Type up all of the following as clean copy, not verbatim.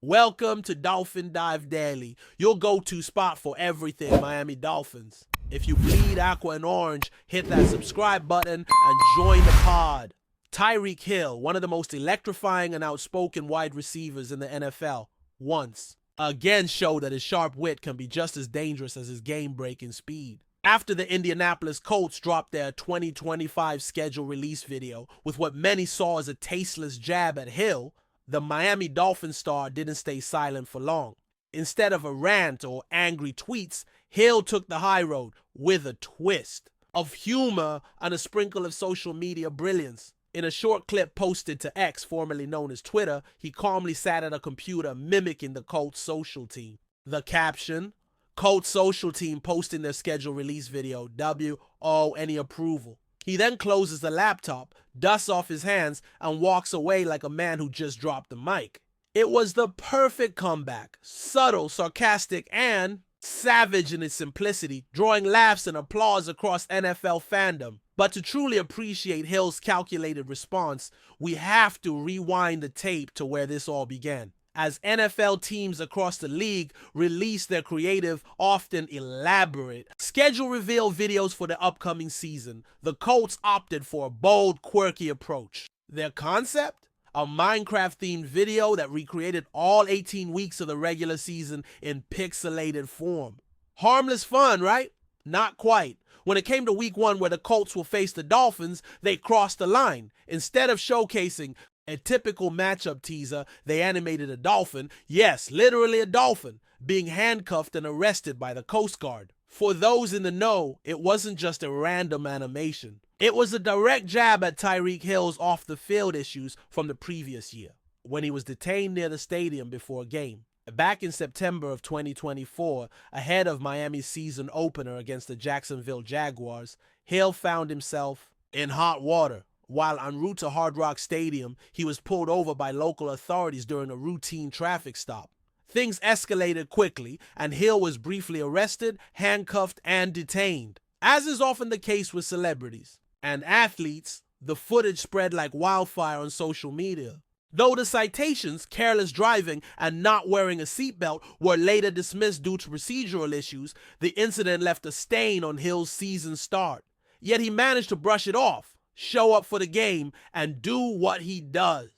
Welcome to Dolphin Dive Daily, your go-to spot for everything Miami Dolphins. If you bleed aqua and orange, hit that subscribe button and join the pod. Tyreek Hill, one of the most electrifying and outspoken wide receivers in the NFL, once again showed that his sharp wit can be just as dangerous as his game-breaking speed. After the Indianapolis Colts dropped their 2025 schedule release video with what many saw as a tasteless jab at Hill, the Miami Dolphins star didn't stay silent for long. Instead of a rant or angry tweets, Hill took the high road with a twist of humor and a sprinkle of social media brilliance. In a short clip posted to X, formerly known as Twitter, he calmly sat at a computer mimicking the Colts social team. The caption: Colts social team posting their schedule release video, W.O. any approval. He then closes the laptop, dusts off his hands, and walks away like a man who just dropped the mic. It was the perfect comeback, subtle, sarcastic, and savage in its simplicity, drawing laughs and applause across NFL fandom. But to truly appreciate Hill's calculated response, we have to rewind the tape to where this all began. As NFL teams across the league release their creative, often elaborate, schedule reveal videos for the upcoming season, the Colts opted for a bold, quirky approach. Their concept? A Minecraft-themed video that recreated all 18 weeks of the regular season in pixelated form. Harmless fun, right? Not quite. When it came to week 1 where the Colts will face the Dolphins, they crossed the line. Instead of showcasing a typical matchup teaser, they animated a dolphin, yes, literally a dolphin, being handcuffed and arrested by the Coast Guard. For those in the know, it wasn't just a random animation. It was a direct jab at Tyreek Hill's off-the-field issues from the previous year, when he was detained near the stadium before a game. Back in September of 2024, ahead of Miami's season opener against the Jacksonville Jaguars, Hill found himself in hot water. While en route to Hard Rock Stadium, he was pulled over by local authorities during a routine traffic stop. Things escalated quickly, and Hill was briefly arrested, handcuffed, and detained. As is often the case with celebrities and athletes, the footage spread like wildfire on social media. Though the citations, careless driving and not wearing a seatbelt, were later dismissed due to procedural issues, the incident left a stain on Hill's season start. Yet he managed to brush it off, show up for the game, and do what he does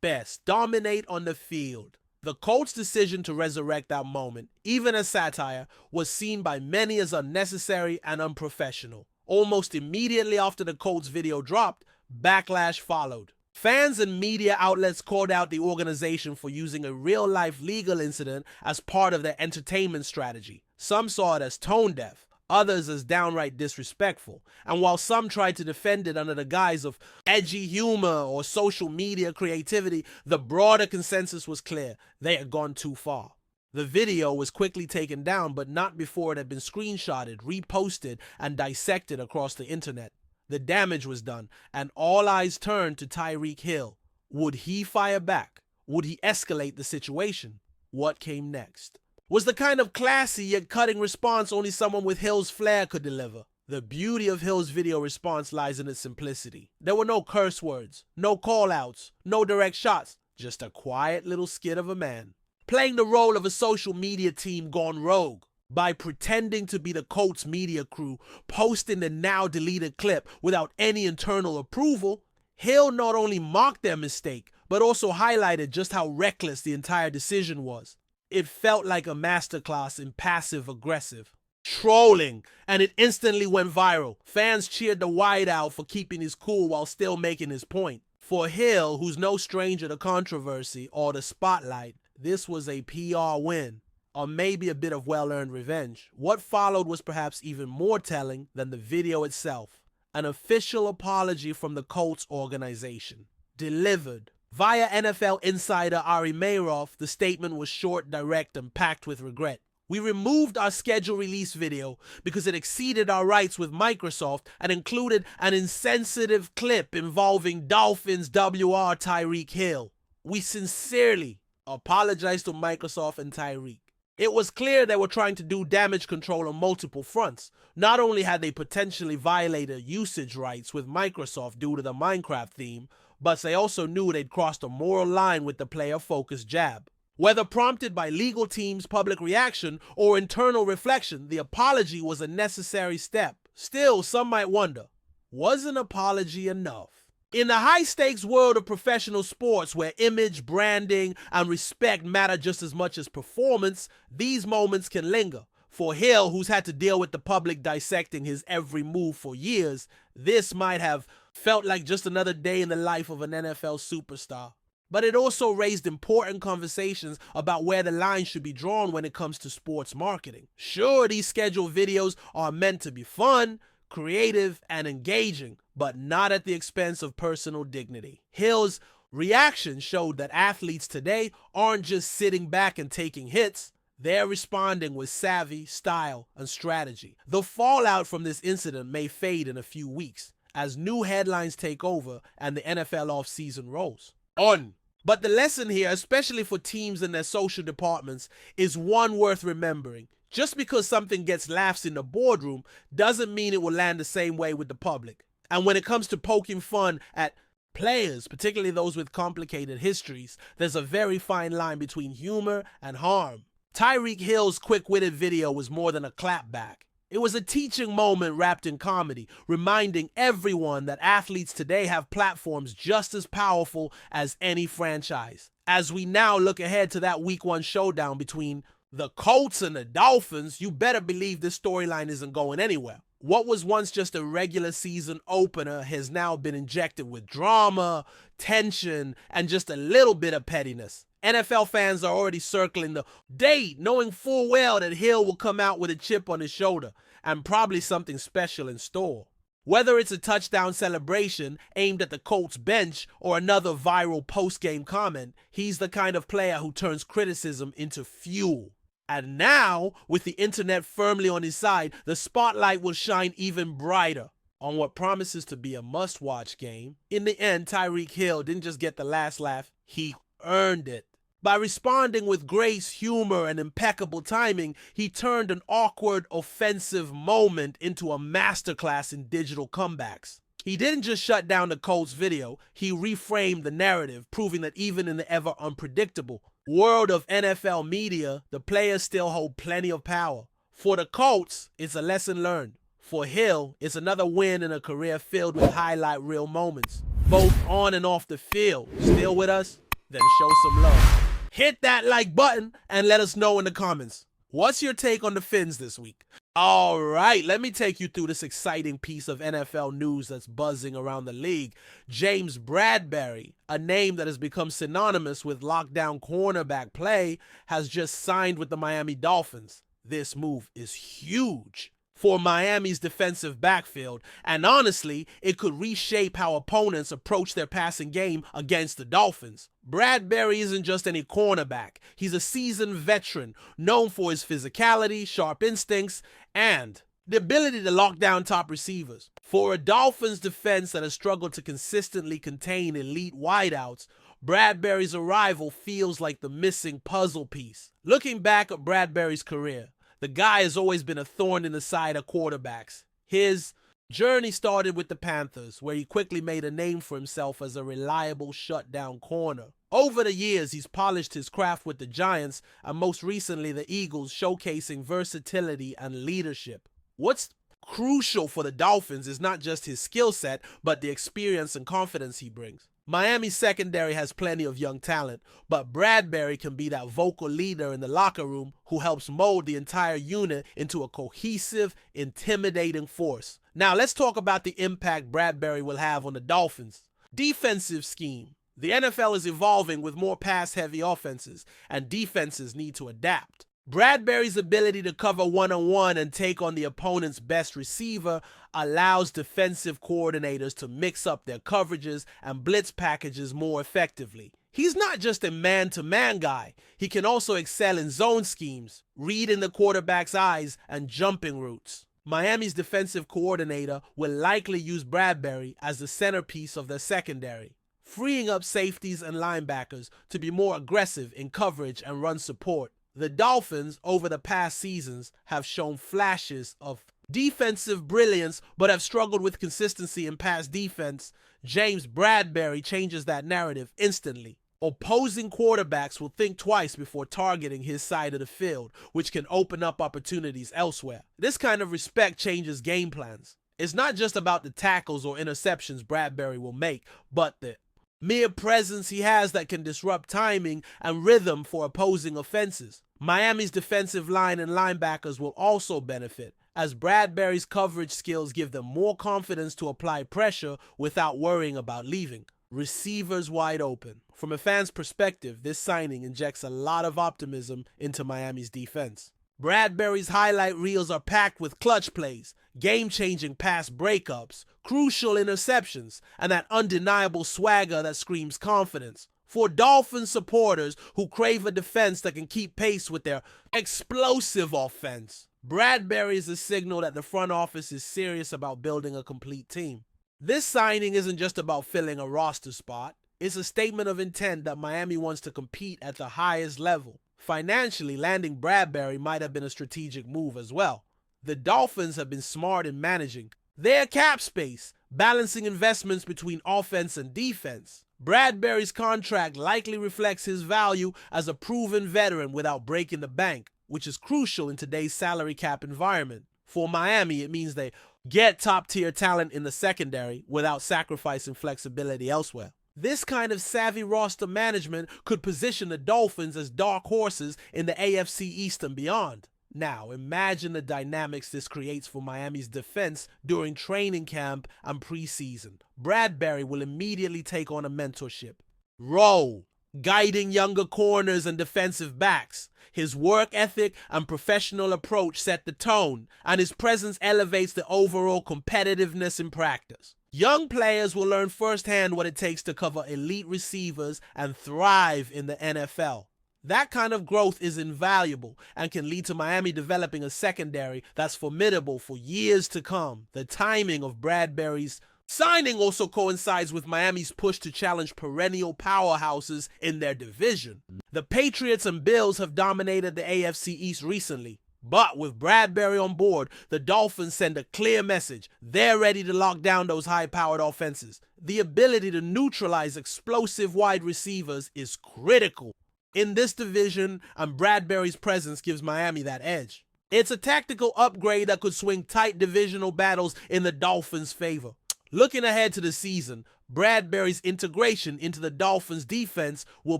best: dominate on the field. The Colts' decision to resurrect that moment, even as satire, was seen by many as unnecessary and unprofessional. Almost immediately after the Colts video dropped, backlash followed. Fans and media outlets called out the organization for using a real-life legal incident as part of their entertainment strategy. Some saw it as tone-deaf, others as downright disrespectful, and while some tried to defend it under the guise of edgy humor or social media creativity, the broader consensus was clear: they had gone too far. The video was quickly taken down, but not before it had been screenshotted, reposted, and dissected across the internet. The damage was done, and all eyes turned to Tyreek Hill. Would he fire back? Would he escalate the situation? What came next was the kind of classy yet cutting response only someone with Hill's flair could deliver. The beauty of Hill's video response lies in its simplicity. There were no curse words, no call-outs, no direct shots, just a quiet little skit of a man playing the role of a social media team gone rogue. By pretending to be the Colts media crew, posting the now-deleted clip without any internal approval, Hill not only mocked their mistake, but also highlighted just how reckless the entire decision was. It felt like a masterclass in passive-aggressive trolling, and it instantly went viral. Fans cheered the wideout for keeping his cool while still making his point. For Hill, who's no stranger to controversy or the spotlight, this was a PR win, or maybe a bit of well-earned revenge. What followed was perhaps even more telling than the video itself: an official apology from the Colts organization. Delivered via NFL insider Ari Mayroff, the statement was short, direct, and packed with regret. We removed our schedule release video because it exceeded our rights with Microsoft and included an insensitive clip involving Dolphins WR Tyreek Hill. We sincerely apologize to Microsoft and Tyreek. It was clear they were trying to do damage control on multiple fronts. Not only had they potentially violated usage rights with Microsoft due to the Minecraft theme, but they also knew they'd crossed a moral line with the player-focused jab. Whether prompted by legal teams' public reaction or internal reflection, the apology was a necessary step. Still, some might wonder, was an apology enough? In the high-stakes world of professional sports where image, branding, and respect matter just as much as performance, these moments can linger. For Hill, who's had to deal with the public dissecting his every move for years, this might have felt like just another day in the life of an NFL superstar. But it also raised important conversations about where the line should be drawn when it comes to sports marketing. Sure, these scheduled videos are meant to be fun, creative, and engaging, but not at the expense of personal dignity. Hill's reaction showed that athletes today aren't just sitting back and taking hits, they're responding with savvy, style, and strategy. The fallout from this incident may fade in a few weeks as new headlines take over and the NFL offseason rolls on. But the lesson here, especially for teams and their social departments, is one worth remembering. Just because something gets laughs in the boardroom doesn't mean it will land the same way with the public. And when it comes to poking fun at players, particularly those with complicated histories, there's a very fine line between humor and harm. Tyreek Hill's quick-witted video was more than a clapback. It was a teaching moment wrapped in comedy, reminding everyone that athletes today have platforms just as powerful as any franchise. As we now look ahead to that Week 1 showdown between the Colts and the Dolphins, you better believe this storyline isn't going anywhere. What was once just a regular season opener has now been injected with drama, tension, and just a little bit of pettiness. NFL fans are already circling the date, knowing full well that Hill will come out with a chip on his shoulder and probably something special in store. Whether it's a touchdown celebration aimed at the Colts bench or another viral post-game comment, he's the kind of player who turns criticism into fuel. And now, with the internet firmly on his side, the spotlight will shine even brighter on what promises to be a must-watch game. In the end, Tyreek Hill didn't just get the last laugh, he earned it. By responding with grace, humor, and impeccable timing, he turned an awkward, offensive moment into a masterclass in digital comebacks. He didn't just shut down the Colts video, he reframed the narrative, proving that even in the ever unpredictable world of NFL media, the players still hold plenty of power. For the Colts, it's a lesson learned. For Hill, it's another win in a career filled with highlight reel moments, both on and off the field. Still with us? Then show some love. Hit that like button and let us know in the comments. What's your take on the Fins this week? All right, let me take you through this exciting piece of NFL news that's buzzing around the league. James Bradberry, a name that has become synonymous with lockdown cornerback play, has just signed with the Miami Dolphins. This move is huge for Miami's defensive backfield, and honestly, it could reshape how opponents approach their passing game against the Dolphins. Bradberry isn't just any cornerback. He's a seasoned veteran, known for his physicality, sharp instincts, and the ability to lock down top receivers. For a Dolphins defense that has struggled to consistently contain elite wideouts, Bradberry's arrival feels like the missing puzzle piece. Looking back at Bradberry's career, the guy has always been a thorn in the side of quarterbacks. His journey started with the Panthers, where he quickly made a name for himself as a reliable shutdown corner. Over the years, he's polished his craft with the Giants and most recently the Eagles, showcasing versatility and leadership. What's crucial for the Dolphins is not just his skill set, but the experience and confidence he brings. Miami's secondary has plenty of young talent, but Bradberry can be that vocal leader in the locker room who helps mold the entire unit into a cohesive, intimidating force. Now let's talk about the impact Bradberry will have on the Dolphins. Defensive scheme. The NFL is evolving with more pass-heavy offenses, and defenses need to adapt. Bradberry's ability to cover one-on-one and take on the opponent's best receiver allows defensive coordinators to mix up their coverages and blitz packages more effectively. He's not just a man-to-man guy. He can also excel in zone schemes, reading the quarterback's eyes, and jumping routes. Miami's defensive coordinator will likely use Bradberry as the centerpiece of their secondary, freeing up safeties and linebackers to be more aggressive in coverage and run support. The Dolphins, over the past seasons, have shown flashes of defensive brilliance but have struggled with consistency in pass defense. James Bradberry changes that narrative instantly. Opposing quarterbacks will think twice before targeting his side of the field, which can open up opportunities elsewhere. This kind of respect changes game plans. It's not just about the tackles or interceptions Bradberry will make, but the mere presence he has that can disrupt timing and rhythm for opposing offenses. Miami's defensive line and linebackers will also benefit, as Bradberry's coverage skills give them more confidence to apply pressure without worrying about leaving. Receivers wide open. From a fan's perspective, this signing injects a lot of optimism into Miami's defense. Bradberry's highlight reels are packed with clutch plays, game-changing pass breakups, crucial interceptions, and that undeniable swagger that screams confidence. For Dolphins supporters who crave a defense that can keep pace with their explosive offense, Bradberry is a signal that the front office is serious about building a complete team. This signing isn't just about filling a roster spot. It's a statement of intent that Miami wants to compete at the highest level. Financially, landing Bradberry might have been a strategic move as well. The Dolphins have been smart in managing their cap space, balancing investments between offense and defense. Bradberry's contract likely reflects his value as a proven veteran without breaking the bank, which is crucial in today's salary cap environment. For Miami, it means they get top-tier talent in the secondary without sacrificing flexibility elsewhere. This kind of savvy roster management could position the Dolphins as dark horses in the AFC East and beyond. Now, imagine the dynamics this creates for Miami's defense during training camp and preseason. Bradberry will immediately take on a mentorship role, guiding younger corners and defensive backs. His work ethic and professional approach set the tone, and his presence elevates the overall competitiveness in practice. Young players will learn firsthand what it takes to cover elite receivers and thrive in the NFL. That kind of growth is invaluable and can lead to Miami developing a secondary that's formidable for years to come. The timing of Bradberry's signing also coincides with Miami's push to challenge perennial powerhouses in their division. The Patriots and Bills have dominated the AFC East recently, but with Bradberry on board, the Dolphins send a clear message. They're ready to lock down those high-powered offenses. The ability to neutralize explosive wide receivers is critical in this division, and Bradberry's presence gives Miami that edge. It's a tactical upgrade that could swing tight divisional battles in the Dolphins' favor. Looking ahead to the season, Bradberry's integration into the Dolphins' defense will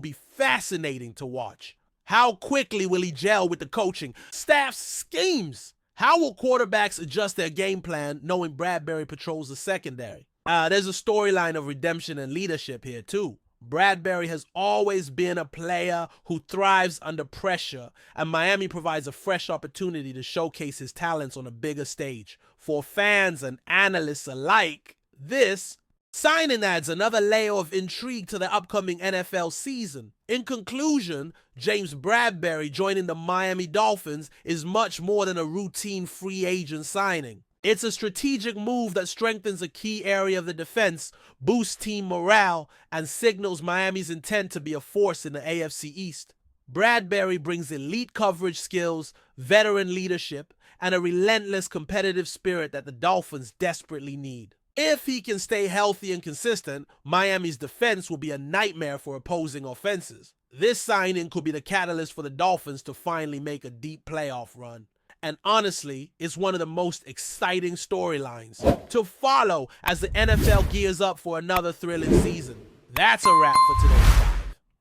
be fascinating to watch. How quickly will he gel with the coaching staff's schemes? How will quarterbacks adjust their game plan knowing Bradberry patrols the secondary? There's a storyline of redemption and leadership here too. Bradberry has always been a player who thrives under pressure, and Miami provides a fresh opportunity to showcase his talents on a bigger stage. For fans and analysts alike, this signing adds another layer of intrigue to the upcoming NFL season. In conclusion, James Bradberry joining the Miami Dolphins is much more than a routine free agent signing. It's a strategic move that strengthens a key area of the defense, boosts team morale, and signals Miami's intent to be a force in the AFC East. Bradberry brings elite coverage skills, veteran leadership, and a relentless competitive spirit that the Dolphins desperately need. If he can stay healthy and consistent, Miami's defense will be a nightmare for opposing offenses. This signing could be the catalyst for the Dolphins to finally make a deep playoff run. And honestly, it's one of the most exciting storylines to follow as the NFL gears up for another thrilling season. That's a wrap for today's dive.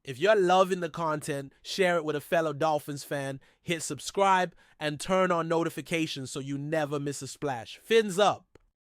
If you're loving the content, share it with a fellow Dolphins fan, hit subscribe, and turn on notifications so you never miss a splash. Fins up.